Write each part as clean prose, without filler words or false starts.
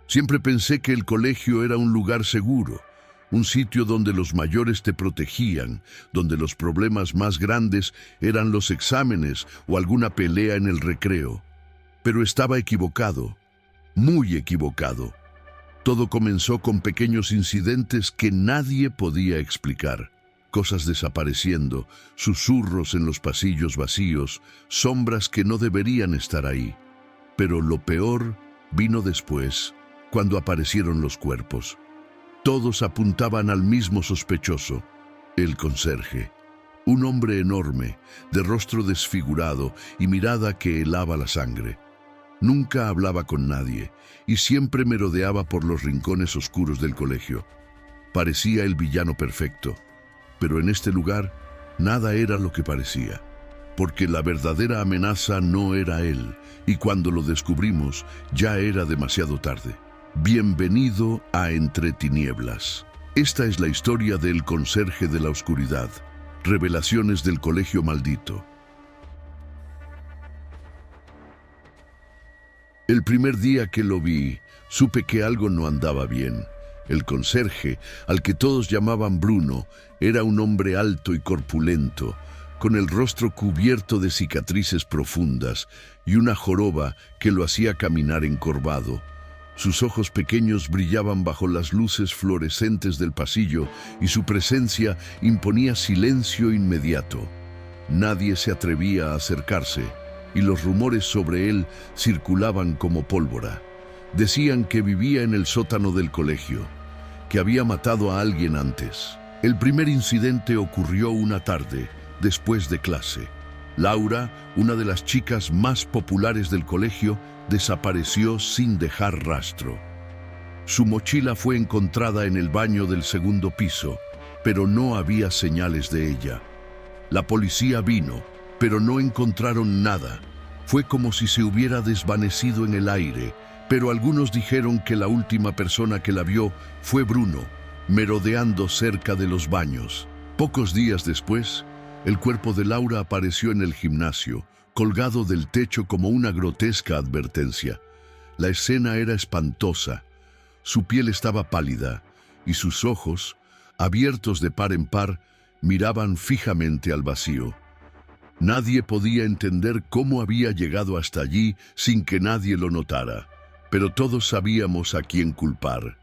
Siempre pensé que el colegio era un lugar seguro, un sitio donde los mayores te protegían, donde los problemas más grandes eran los exámenes o alguna pelea en el recreo. Pero estaba equivocado, muy equivocado. Todo comenzó con pequeños incidentes que nadie podía explicar. Cosas desapareciendo, susurros en los pasillos vacíos, sombras que no deberían estar ahí. Pero lo peor vino después, cuando aparecieron los cuerpos. Todos apuntaban al mismo sospechoso, el conserje. Un hombre enorme, de rostro desfigurado y mirada que helaba la sangre. Nunca hablaba con nadie y siempre merodeaba por los rincones oscuros del colegio. Parecía el villano perfecto, pero en este lugar nada era lo que parecía, porque la verdadera amenaza no era él, y cuando lo descubrimos ya era demasiado tarde. Bienvenido a Entre Tinieblas. Esta es la historia del conserje de la oscuridad, revelaciones del colegio maldito. El primer día que lo vi, supe que algo no andaba bien. El conserje, al que todos llamaban Bruno, era un hombre alto y corpulento, con el rostro cubierto de cicatrices profundas y una joroba que lo hacía caminar encorvado. Sus ojos pequeños brillaban bajo las luces fluorescentes del pasillo y su presencia imponía silencio inmediato. Nadie se atrevía a acercarse y los rumores sobre él circulaban como pólvora. Decían que vivía en el sótano del colegio, que había matado a alguien antes. El primer incidente ocurrió una tarde, después de clase. Laura, una de las chicas más populares del colegio, desapareció sin dejar rastro. Su mochila fue encontrada en el baño del segundo piso, pero no había señales de ella. La policía vino, pero no encontraron nada. Fue como si se hubiera desvanecido en el aire, pero algunos dijeron que la última persona que la vio fue Bruno, merodeando cerca de los baños. Pocos días después, el cuerpo de Laura apareció en el gimnasio, colgado del techo como una grotesca advertencia. La escena era espantosa. Su piel estaba pálida y sus ojos, abiertos de par en par, miraban fijamente al vacío. Nadie podía entender cómo había llegado hasta allí sin que nadie lo notara, pero todos sabíamos a quién culpar: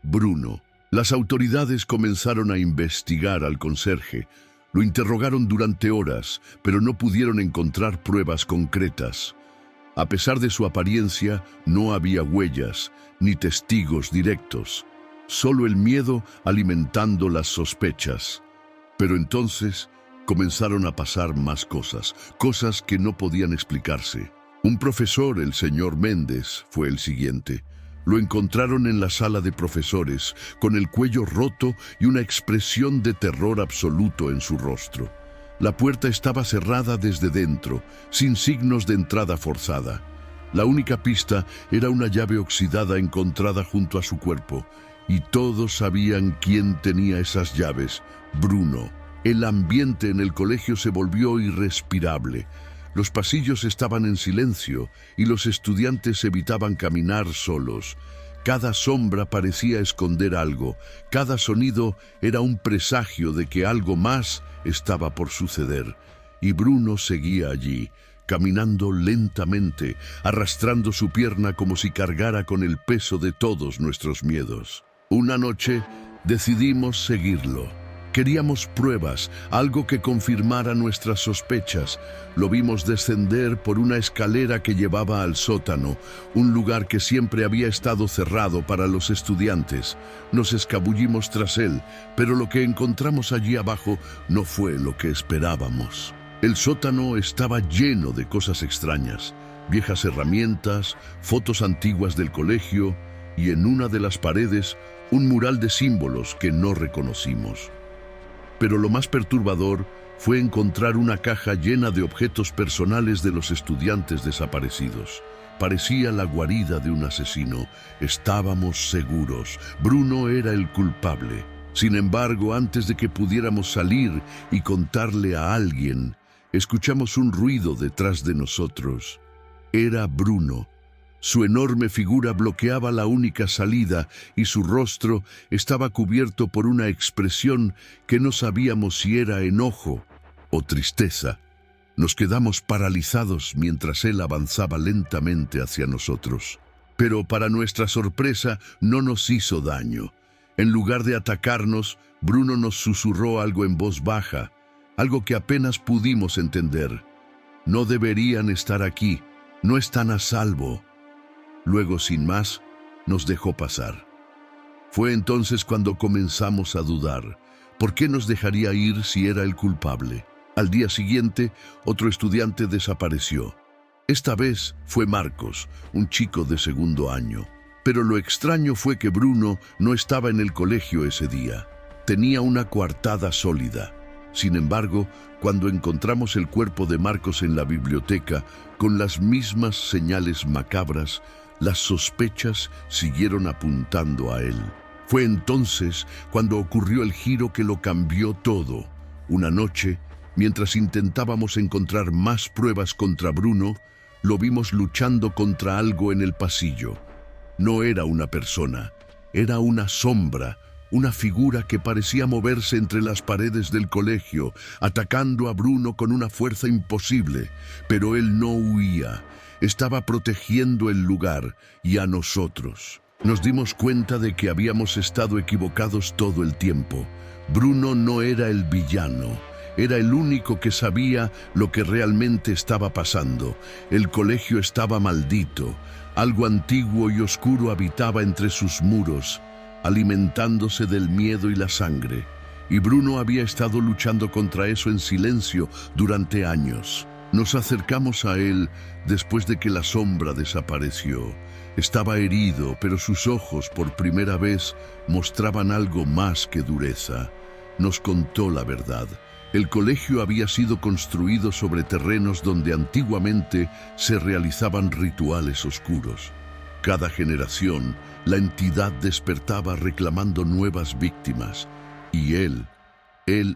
Bruno. Las autoridades comenzaron a investigar al conserje. Lo interrogaron durante horas, pero no pudieron encontrar pruebas concretas. A pesar de su apariencia, no había huellas ni testigos directos, solo el miedo alimentando las sospechas. Pero entonces comenzaron a pasar más cosas, cosas que no podían explicarse. Un profesor, el señor Méndez, fue el siguiente. Lo encontraron en la sala de profesores, con el cuello roto y una expresión de terror absoluto en su rostro. La puerta estaba cerrada desde dentro, sin signos de entrada forzada. La única pista era una llave oxidada encontrada junto a su cuerpo, y todos sabían quién tenía esas llaves: Bruno. El ambiente en el colegio se volvió irrespirable. Los pasillos estaban en silencio y los estudiantes evitaban caminar solos. Cada sombra parecía esconder algo, cada sonido era un presagio de que algo más estaba por suceder. Y Bruno seguía allí, caminando lentamente, arrastrando su pierna como si cargara con el peso de todos nuestros miedos. Una noche decidimos seguirlo. Queríamos pruebas, algo que confirmara nuestras sospechas. Lo vimos descender por una escalera que llevaba al sótano, un lugar que siempre había estado cerrado para los estudiantes. Nos escabullimos tras él, pero lo que encontramos allí abajo no fue lo que esperábamos. El sótano estaba lleno de cosas extrañas, viejas herramientas, fotos antiguas del colegio y en una de las paredes un mural de símbolos que no reconocimos. Pero lo más perturbador fue encontrar una caja llena de objetos personales de los estudiantes desaparecidos. Parecía la guarida de un asesino. Estábamos seguros. Bruno era el culpable. Sin embargo, antes de que pudiéramos salir y contarle a alguien, escuchamos un ruido detrás de nosotros. Era Bruno. Su enorme figura bloqueaba la única salida y su rostro estaba cubierto por una expresión que no sabíamos si era enojo o tristeza. Nos quedamos paralizados mientras él avanzaba lentamente hacia nosotros. Pero para nuestra sorpresa no nos hizo daño. En lugar de atacarnos, Bruno nos susurró algo en voz baja, algo que apenas pudimos entender. No deberían estar aquí, no están a salvo. Luego, sin más, nos dejó pasar. Fue entonces cuando comenzamos a dudar. ¿Por qué nos dejaría ir si era el culpable? Al día siguiente, otro estudiante desapareció. Esta vez fue Marcos, un chico de segundo año. Pero lo extraño fue que Bruno no estaba en el colegio ese día. Tenía una coartada sólida. Sin embargo, cuando encontramos el cuerpo de Marcos en la biblioteca, con las mismas señales macabras, las sospechas siguieron apuntando a él. Fue entonces cuando ocurrió el giro que lo cambió todo. Una noche, mientras intentábamos encontrar más pruebas contra Bruno, lo vimos luchando contra algo en el pasillo. No era una persona, era una sombra, una figura que parecía moverse entre las paredes del colegio, atacando a Bruno con una fuerza imposible. Pero él no huía, estaba protegiendo el lugar y a nosotros. Nos dimos cuenta de que habíamos estado equivocados todo el tiempo. Bruno no era el villano, era el único que sabía lo que realmente estaba pasando. El colegio estaba maldito. Algo antiguo y oscuro habitaba entre sus muros, alimentándose del miedo y la sangre. Y Bruno había estado luchando contra eso en silencio durante años. Nos acercamos a él después de que la sombra desapareció. Estaba herido, pero sus ojos por primera vez mostraban algo más que dureza. Nos contó la verdad. El colegio había sido construido sobre terrenos donde antiguamente se realizaban rituales oscuros. Cada generación, la entidad despertaba reclamando nuevas víctimas, y él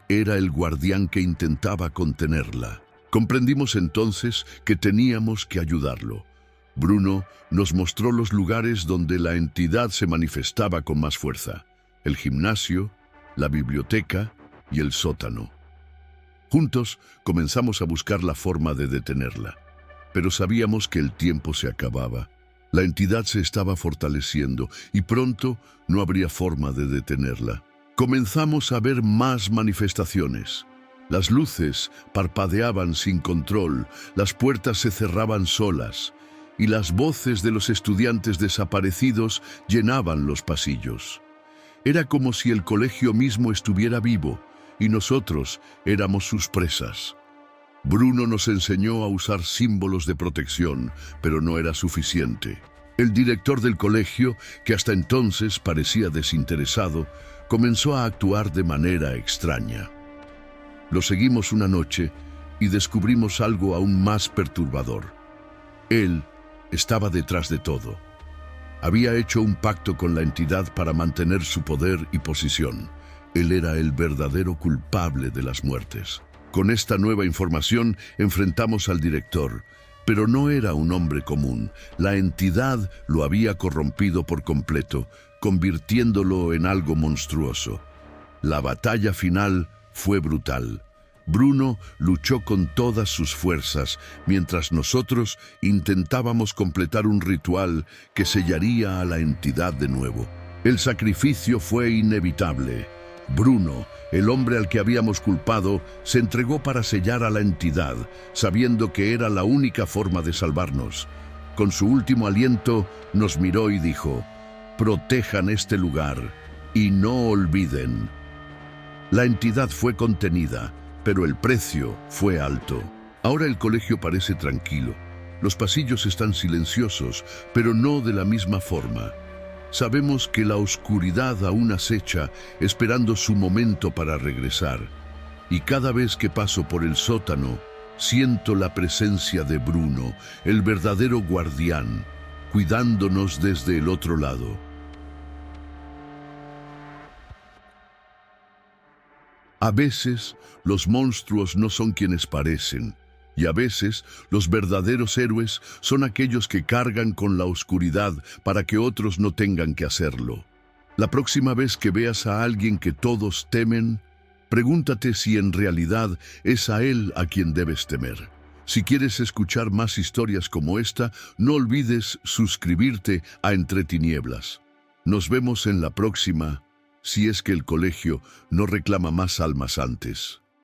era el guardián que intentaba contenerla. Comprendimos entonces que teníamos que ayudarlo. Bruno nos mostró los lugares donde la entidad se manifestaba con más fuerza: el gimnasio, la biblioteca y el sótano. Juntos comenzamos a buscar la forma de detenerla, pero sabíamos que el tiempo se acababa. La entidad se estaba fortaleciendo y pronto no habría forma de detenerla. Comenzamos a ver más manifestaciones. Las luces parpadeaban sin control, las puertas se cerraban solas y las voces de los estudiantes desaparecidos llenaban los pasillos. Era como si el colegio mismo estuviera vivo y nosotros éramos sus presas. Bruno nos enseñó a usar símbolos de protección, pero no era suficiente. El director del colegio, que hasta entonces parecía desinteresado, comenzó a actuar de manera extraña. Lo seguimos una noche y descubrimos algo aún más perturbador. Él estaba detrás de todo. Había hecho un pacto con la entidad para mantener su poder y posición. Él era el verdadero culpable de las muertes. Con esta nueva información enfrentamos al director, pero no era un hombre común. La entidad lo había corrompido por completo, convirtiéndolo en algo monstruoso. La batalla final fue brutal. Bruno luchó con todas sus fuerzas, mientras nosotros intentábamos completar un ritual que sellaría a la entidad de nuevo. El sacrificio fue inevitable. Bruno, el hombre al que habíamos culpado, se entregó para sellar a la entidad, sabiendo que era la única forma de salvarnos. Con su último aliento, nos miró y dijo: «Protejan este lugar y no olviden». La entidad fue contenida, pero el precio fue alto. Ahora el colegio parece tranquilo. Los pasillos están silenciosos, pero no de la misma forma. Sabemos que la oscuridad aún acecha, esperando su momento para regresar. Y cada vez que paso por el sótano, siento la presencia de Bruno, el verdadero guardián, cuidándonos desde el otro lado. A veces, los monstruos no son quienes parecen. Y a veces, los verdaderos héroes son aquellos que cargan con la oscuridad para que otros no tengan que hacerlo. La próxima vez que veas a alguien que todos temen, pregúntate si en realidad es a él a quien debes temer. Si quieres escuchar más historias como esta, no olvides suscribirte a Entre Tinieblas. Nos vemos en la próxima, si es que el colegio no reclama más almas antes.